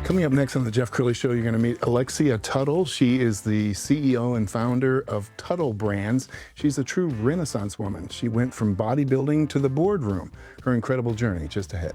Coming up next on the Jeff Crilley Show, you're going to meet Alexia Tuttle. She is the CEO and founder of Tuttle Brands. She's a true Renaissance woman. She went from bodybuilding to the boardroom. Her incredible journey just ahead.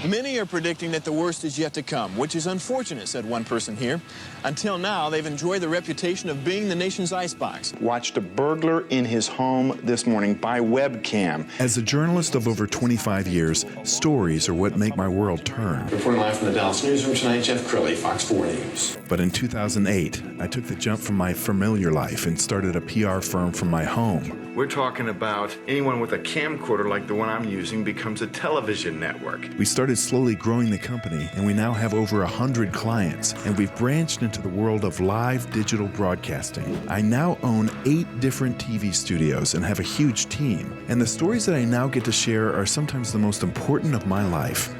Many are predicting that the worst is yet to come, which is unfortunate, said one person here. Until now, they've enjoyed the reputation of being the nation's icebox. Watched a burglar in his home this morning by webcam. As a journalist of over 25 years, stories are what make my world turn. Reporting live from the Dallas newsroom tonight, Jeff Crilley, Fox 4 News. But in 2008, I took the jump from my familiar life and started a PR firm from my home. We're talking about anyone with a camcorder like the one I'm using becomes a television network. We started slowly growing the company, and we now have over 100 clients, and we've branched into the world of live digital broadcasting. I now own 8 different TV studios and have a huge team, and the stories that I now get to share are sometimes the most important of my life.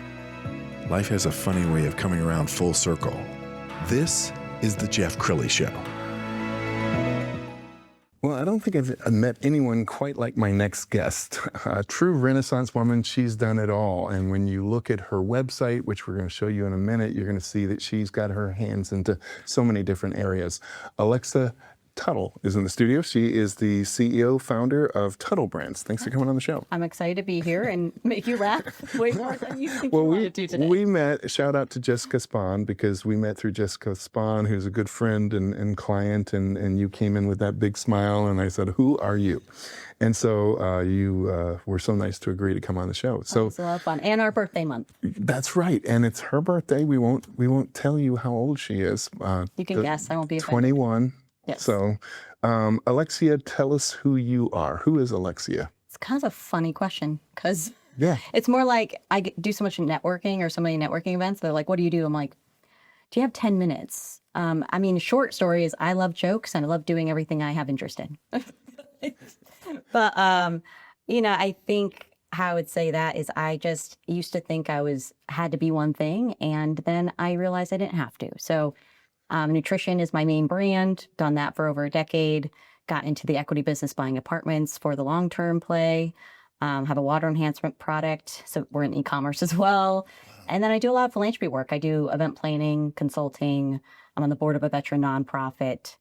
Life has a funny way of coming around full circle. This is the Jeff Crilley Show. Well, I don't think I've met anyone quite like my next guest. A true Renaissance woman, she's done it all. And when you look at her website, which we're going to show you in a minute, you're going to see that she's got her hands into so many different areas. Alexia Tuttle is in the studio. She is the CEO, founder of Tuttle Brands. Thanks for coming on the show. I'm excited to be here and make you laugh way more than you think you wanted to today. We met, shout out to Jessica Spahn, because we met through Jessica Spahn, who's a good friend and client, and you came in with that big smile, and I said, who are you? And so you were so nice to agree to come on the show. So it's a lot of fun. And our birthday month. That's right. And it's her birthday. We won't tell you how old she is. You can guess. I won't be offended. 21. Yes. So, Alexia, tell us who you are. Who is Alexia? It's kind of a funny question because Yeah. it's more like I do so much networking or so many networking events. They're like, what do you do? I'm like, do you have 10 minutes? I mean, short story is I love jokes and I love doing everything I have interest in. But, I think how I would say that is I just used to think I had to be one thing. And then I realized I didn't have to. So nutrition is my main brand, done that for over a decade, got into the equity business buying apartments for the long-term play, have a water enhancement product, so we're in e-commerce as well. And then I do a lot of philanthropy work. I do event planning, consulting. I'm on the board of a veteran nonprofit.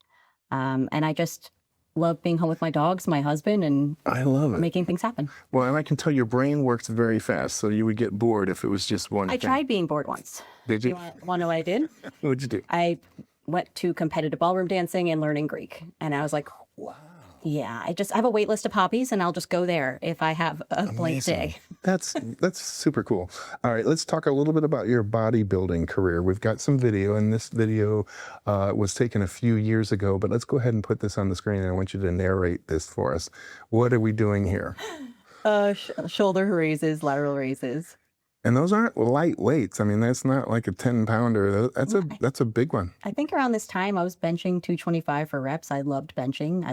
And I just love being home with my dogs, my husband, and I love it. Making things happen. Well, and I can tell your brain works very fast, so you would get bored if it was just one I thing. tried being bored once. Did you? You want to know what I did? What'd you do? I went to competitive ballroom dancing and learning Greek. And I was like, wow. Yeah, I have a wait list of hobbies, and I'll just go there if I have a blank day. That's super cool. All right, let's talk a little bit about your bodybuilding career. We've got some video, and this video was taken a few years ago, but let's go ahead and put this on the screen, and I want you to narrate this for us. What are we doing here? Shoulder raises, lateral raises. And those aren't light weights. I mean, that's not like a 10-pounder. That's a big one. I think around this time, I was benching 225 for reps. I loved benching.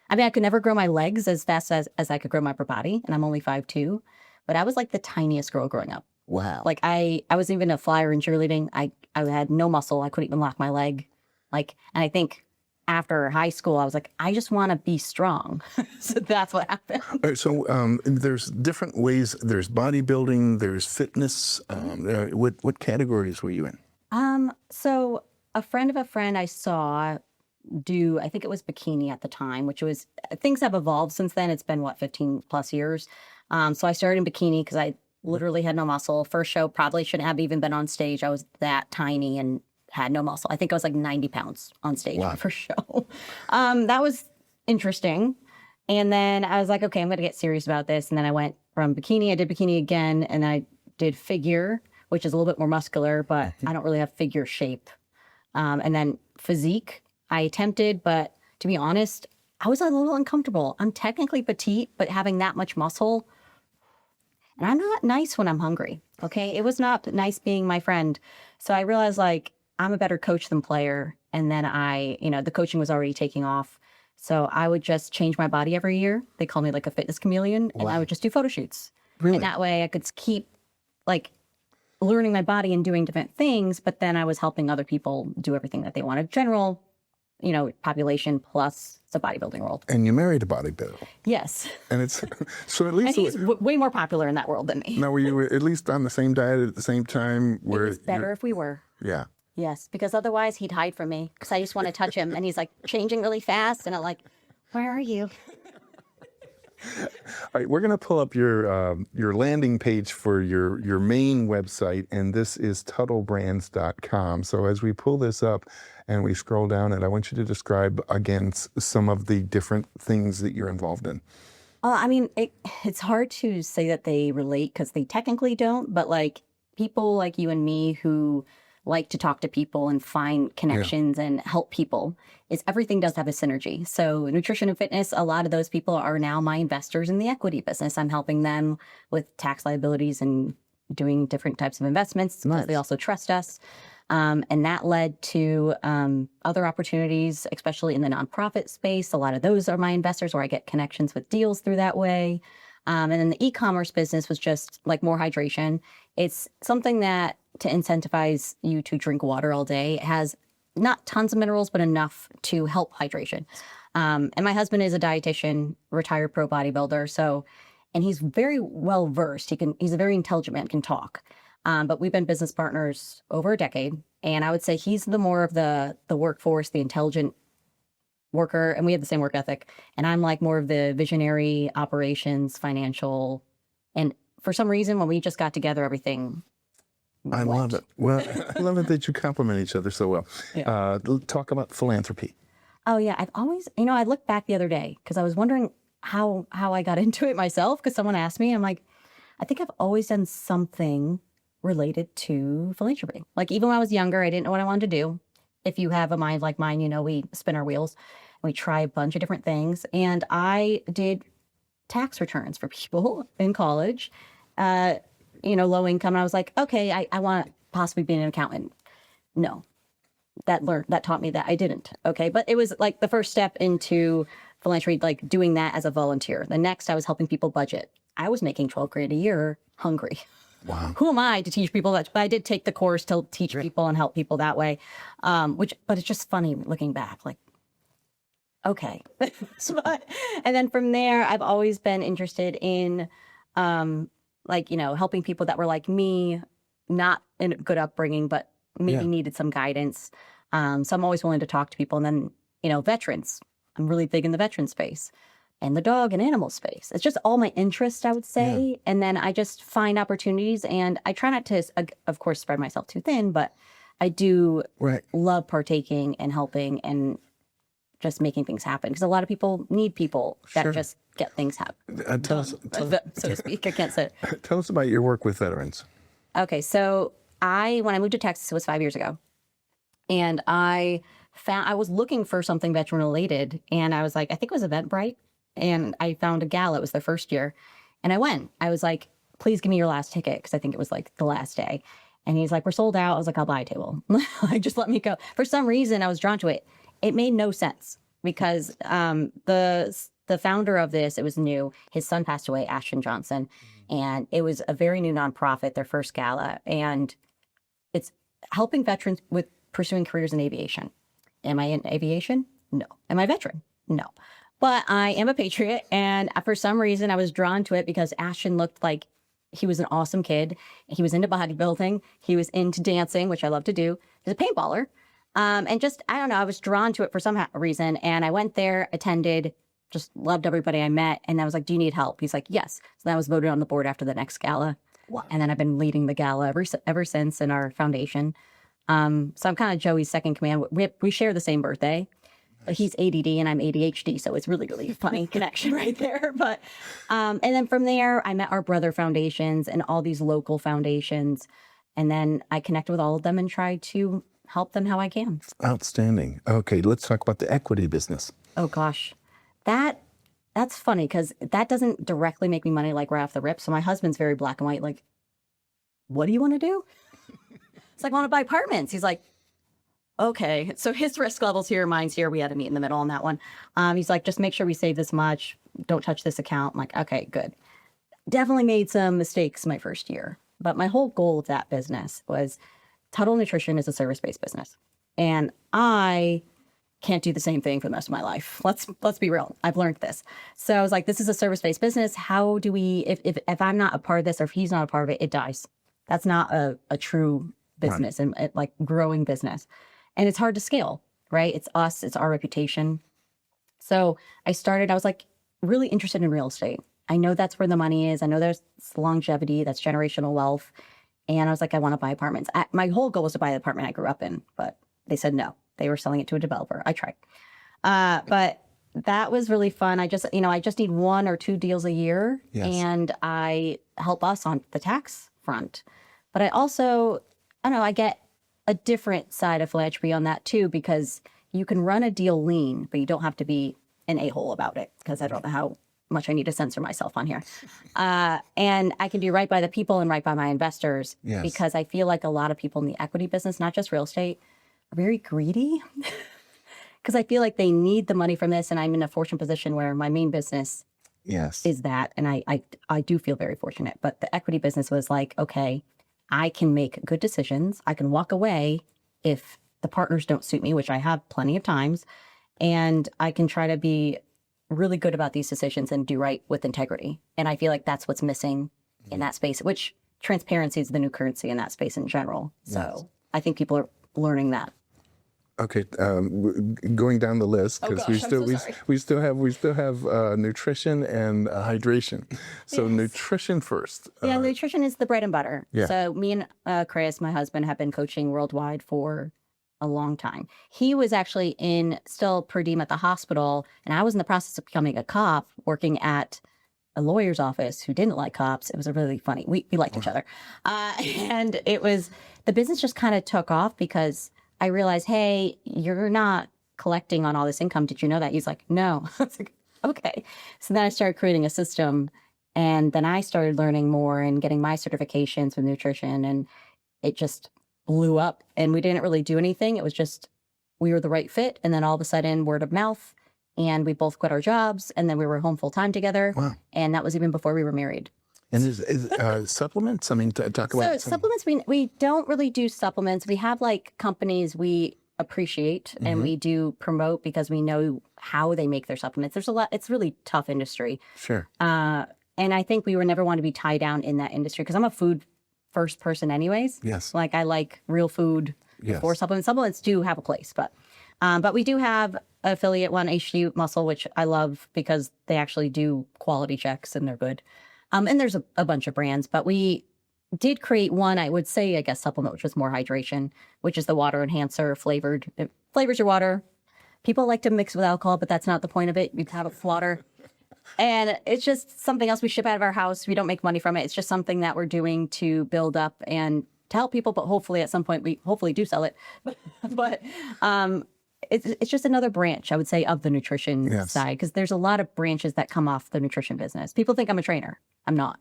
I could never grow my legs as fast as I could grow my upper body, and I'm only 5'2", but I was like the tiniest girl growing up. Wow. Like I was even a flyer in cheerleading. I had no muscle. I couldn't even lock my leg. And I think after high school, I was like, I just want to be strong. So that's what happened. All right, so there's different ways. There's bodybuilding, there's fitness. What categories were you in? So a friend of a friend I saw do, I think it was bikini at the time, which was, things have evolved since then. It's been 15 plus years. So I started in bikini because I literally had no muscle. First show probably shouldn't have even been on stage. I was that tiny and had no muscle. I think I was like 90 pounds on stage for first show. That was interesting. And then I was like, okay, I'm going to get serious about this. And then I went from bikini, I did bikini again, and I did figure, which is a little bit more muscular, but I don't really have figure shape. And then physique, I attempted, but to be honest, I was a little uncomfortable. I'm technically petite, but having that much muscle, and I'm not nice when I'm hungry, okay? It was not nice being my friend. So I realized, I'm a better coach than player. And then the coaching was already taking off. So I would just change my body every year. They call me like a fitness chameleon, and I would just do photo shoots. Really? And that way I could keep learning my body and doing different things, but then I was helping other people do everything that they wanted. General population plus the bodybuilding world. And you married a bodybuilder. Yes. And it's so at And least he's way more popular in that world than me. now were you at least on the same diet at the same time? Where It was better if we were. Yeah. Yes, because otherwise he'd hide from me because I just want to touch him, and he's like changing really fast, and I'm like, "Where are you?" All right, we're going to pull up your landing page for your main website, and this is TuttleBrands.com. So as we pull this up and we scroll down it, I want you to describe again some of the different things that you're involved in. I mean, it's hard to say that they relate because they technically don't, but like people like you and me who like to talk to people and find connections and help people, is everything does have a synergy. So nutrition and fitness, a lot of those people are now my investors in the equity business. I'm helping them with tax liabilities and doing different types of investments because they also trust us. And that led to other opportunities, especially in the nonprofit space. A lot of those are my investors where I get connections with deals through that way. And then the e-commerce business was just like more hydration. It's something that to incentivize you to drink water all day. It has not tons of minerals, but enough to help hydration. And my husband is a dietitian, retired pro bodybuilder. So, and he's very well versed. He's a very intelligent man, can talk. But we've been business partners over a decade. And I would say he's the more of the workforce, the intelligent worker, and we have the same work ethic. And I'm like more of the visionary, operations, financial. And for some reason, when we just got together, everything I love it. Well, I love it that you complement each other so well. Yeah. Talk about philanthropy. Oh yeah, I've always, I looked back the other day because I was wondering how I got into it myself because someone asked me. I'm like, I think I've always done something related to philanthropy. Like even when I was younger, I didn't know what I wanted to do. If you have a mind like mine, we spin our wheels and we try a bunch of different things. And I did tax returns for people in college, low income. And I was like, okay, I want to possibly be an accountant. No, that taught me that I didn't. Okay. But it was like the first step into philanthropy, like doing that as a volunteer. The next, I was helping people budget. I was making 12 grand a year hungry. Wow. Who am I to teach people that? But I did take the course to teach people and help people that way. But it's just funny looking back, like, okay. And then from there, I've always been interested in, helping people that were like me, not in a good upbringing, but maybe needed some guidance. So I'm always willing to talk to people. And then, veterans. I'm really big in the veteran space. And the dog and animal space. It's just all my interests, I would say. Yeah. And then I just find opportunities and I try not to, of course, spread myself too thin, but I do love partaking and helping and just making things happen. Because a lot of people need people that just get things happen. Tell us, so to speak. I can't say it. Tell us about your work with veterans. Okay, so when I moved to Texas, it was 5 years ago. And I was looking for something veteran related. And I was like, I think it was Eventbrite. And I found a gala. It was their first year. And I went. I was like, please give me your last ticket. Because I think it was like the last day. And he's like, we're sold out. I was like, I'll buy a table. Like, just let me go. For some reason, I was drawn to it. It made no sense. Because the founder of this, it was new. His son passed away, Ashton Johnson. And it was a very new nonprofit, their first gala. And it's helping veterans with pursuing careers in aviation. Am I in aviation? No. Am I a veteran? No. But I am a patriot, and for some reason, I was drawn to it because Ashton looked like he was an awesome kid. He was into bodybuilding. He was into dancing, which I love to do. He's a paintballer. And just, I don't know, I was drawn to it for some reason. And I went there, attended, just loved everybody I met. And I was like, do you need help? He's like, yes. So then I was voted on the board after the next gala. Wow. And then I've been leading the gala ever since in our foundation. So I'm kind of Joey's second command. We share the same birthday. He's ADD and I'm ADHD, so it's really, really funny connection right there. But and then from there, I met our brother foundations and all these local foundations, and then I connected with all of them and tried to help them how I can. Outstanding. Okay, let's talk about the equity business. Oh gosh, that's funny because that doesn't directly make me money like right off the rip. So my husband's very black and white. Like, what do you want to do? It's like, I want to buy apartments. He's like, okay, so his risk level's here, mine's here. We had to meet in the middle on that one. He's like, just make sure we save this much. Don't touch this account. I'm like, okay, good. Definitely made some mistakes my first year. But my whole goal of that business was Tuttle Nutrition is a service-based business. And I can't do the same thing for the rest of my life. Let's be real. I've learned this. So I was like, this is a service-based business. How do we, if I'm not a part of this, or if he's not a part of it, it dies. That's not a true business and like growing business. And it's hard to scale, right? It's us, it's our reputation. So I was like really interested in real estate. I know that's where the money is. I know there's longevity, that's generational wealth. And I was like, I want to buy apartments. My whole goal was to buy the apartment I grew up in, but they said no. They were selling it to a developer. I tried. But that was really fun. I just need 1 or 2 deals a year. Yes. And I help us on the tax front. But I also, I get a different side of philanthropy on that too, because you can run a deal lean, but you don't have to be an a-hole about it, because I don't know how much I need to censor myself on here. And I can do right by the people and right by my investors, Yes. because I feel like a lot of people in the equity business, not just real estate, are very greedy, because I feel like they need the money from this. And I'm in a fortunate position where my main business Yes. is that. And I do feel very fortunate. But the equity business was like, okay, I can make good decisions. I can walk away if the partners don't suit me, which I have plenty of times. And I can try to be really good about these decisions and do right with integrity. And I feel like that's what's missing in that space, which transparency is the new currency in that space in general. So I think people are learning that. Okay, going down the list, because gosh, I'm so sorry. we still have nutrition and hydration. So nutrition first. Yeah, nutrition is the bread and butter. Yeah. So me and Chris, my husband, have been coaching worldwide for a long time. He was actually still per diem at the hospital, and I was in the process of becoming a cop, working at a lawyer's office who didn't like cops. It was really funny. We liked each other. And the business just kind of took off because I realized, hey, you're not collecting on all this income. Did you know that? He's like, no. I was like, okay. So then I started creating a system, and then I started learning more and getting my certifications with nutrition, and it just blew up. And we didn't really do anything. It was just, we were the right fit. And then all of a sudden, word of mouth, and we both quit our jobs, and then we were home full time together. Wow. And that was even before we were married. And is supplements? I mean, talk about So supplements, we don't really do supplements. We have like companies we appreciate and we do promote because we know how they make their supplements. There's a lot, it's really tough industry. Sure. And I think we were never want to be tied down in that industry because I'm a food first person anyways. Yes. Like I like real food Yes. before supplements. Supplements do have a place, but we do have affiliate one, HU Muscle, which I love because they actually do quality checks and they're good. And there's a bunch of brands, but we did create one, I would say, I guess, supplement, which was more hydration, which is the water enhancer flavored. It flavors your water. People like to mix with alcohol, but that's not the point of it. You have water. And it's just something else we ship out of our house. We don't make money from it. It's just something that we're doing to build up and to help people, but hopefully at some point we hopefully do sell it. But it's just another branch, I would say, of the nutrition side, because there's a lot of branches that come off the nutrition business. People think I'm a trainer. I'm not.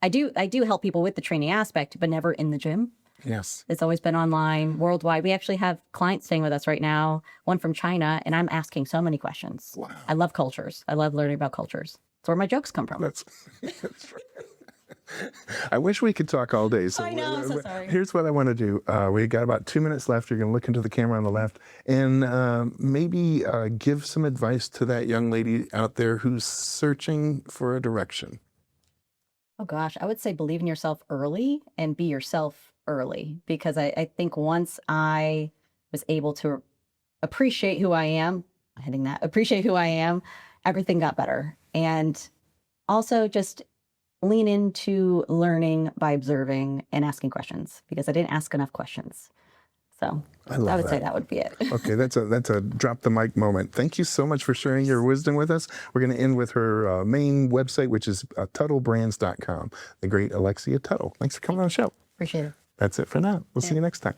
I do help people with the training aspect, but never in the gym. Yes. It's always been online, worldwide. We actually have clients staying with us right now, one from China, and I'm asking so many questions. Wow. I love cultures. I love learning about cultures. That's where my jokes come from. That's I wish we could talk all day. So I know, I'm so sorry. Here's what I want to do. We got about 2 minutes left. You're going to look into the camera on the left and maybe give some advice to that young lady out there who's searching for a direction. Oh gosh, I would say believe in yourself early and be yourself early, because I think once I was able to appreciate who I am, appreciate who I am, everything got better. And also just lean into learning by observing and asking questions, because I didn't ask enough questions. So I would say that would be it. Okay, that's a drop the mic moment. Thank you so much for sharing your wisdom with us. We're going to end with her main website, which is tuttlebrands.com. The great Alexia Tuttle. Thanks for coming on the show. Appreciate it. That's it for now. We'll see you next time.